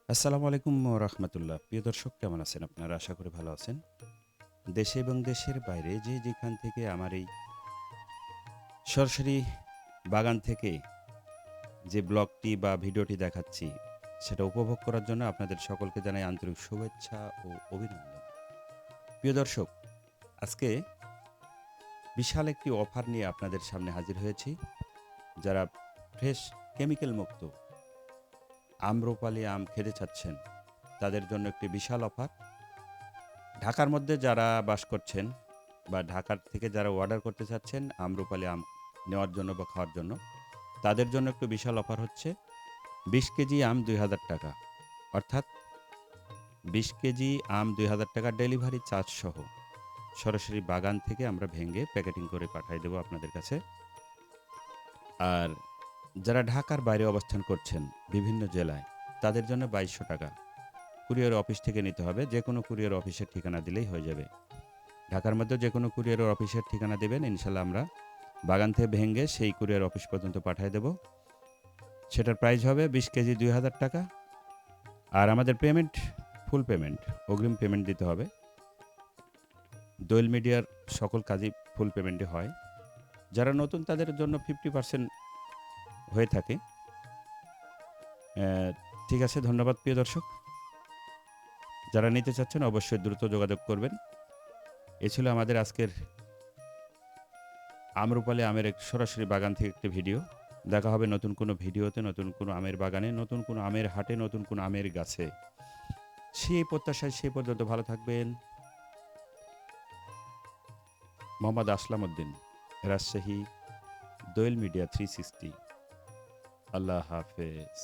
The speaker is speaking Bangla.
আসসালামু আলাইকুম রহমতুল্লাহ। প্রিয় দর্শক, কেমন আছেন আপনারা? আশা করি ভালো আছেন। দেশে এবং দেশের বাইরে যে যেখান থেকে আমার এই সরাসরি বাগান থেকে যে ব্লগটি বা ভিডিওটি দেখাচ্ছি সেটা উপভোগ করার জন্য আপনাদের সকলকে জানাই আন্তরিক শুভেচ্ছা ও অভিনন্দন। প্রিয় দর্শক, আজকে বিশাল একটি অফার নিয়ে আপনাদের সামনে হাজির হয়েছি। যারা ফ্রেশ কেমিক্যাল মুক্ত আম্রপালি আম খেতে চাচ্ছেন তাদের জন্য একটি বিশাল অফার। ঢাকার মধ্যে যারা বাস করছেন বা ঢাকার থেকে যারা অর্ডার করতে চাচ্ছেন আম্রপালি আম নেওয়ার জন্য বা খাওয়ার জন্য, তাদের জন্য একটু বিশাল অফার হচ্ছে। ২০ কেজি আম ২,০০০ টাকা, অর্থাৎ ২০ কেজি আম ২,০০০ টাকা ডেলিভারি চার্জ সহ সরাসরি বাগান থেকে আমরা ভেঙে প্যাকেটিং করে পাঠিয়ে দেবো আপনাদের কাছে। আর যারা ঢাকার বাইরে অবস্থান করছেন বিভিন্ন জেলায়, তাদের জন্য ২২০০ টাকা কুরিয়ার অফিস থেকে নিতে হবে। যে কোনো কুরিয়ার অফিসের ঠিকানা দিলেই হয়ে যাবে। ঢাকার মধ্যে যে কোনো কুরিয়ার অফিসের ঠিকানা দেবেন, ইনশাল্লাহ আমরা বাগান থেকে ভেঙে সেই কুরিয়ার অফিস পর্যন্ত পাঠিয়ে দেব। সেটার প্রাইস হবে ২০ কেজি ২,০০০ টাকা। আর আমাদের পেমেন্ট ফুল পেমেন্ট, অগ্রিম পেমেন্ট দিতে হবে। দোয়েল মিডিয়ার সকল কাজই ফুল পেমেন্টে হয়। যারা নতুন তাদের জন্য 50% হয়ে থাকে। আহ, ঠিক আছে, ধন্যবাদ প্রিয় দর্শক। যারা নিতে চাচ্ছেন অবশ্যই দ্রুত যোগাযোগ করবেন। এ ছিল আমাদের আজকের আম্রপালি আমের এক সরাসরি বাগান থেকে একটি ভিডিও। দেখা হবে নতুন কোনো ভিডিওতে, নতুন কোনো আমের বাগানে, নতুন কোনো আমের হাটে, নতুন কোনো আমের গাছে। সেই প্রত্যাশায় সে পর্যন্ত ভালো থাকবেন। মোহাম্মদ আসলাম উদ্দিন, রাজশাহী, দোয়েল মিডিয়া 360। আল্লাহ হাফেজ।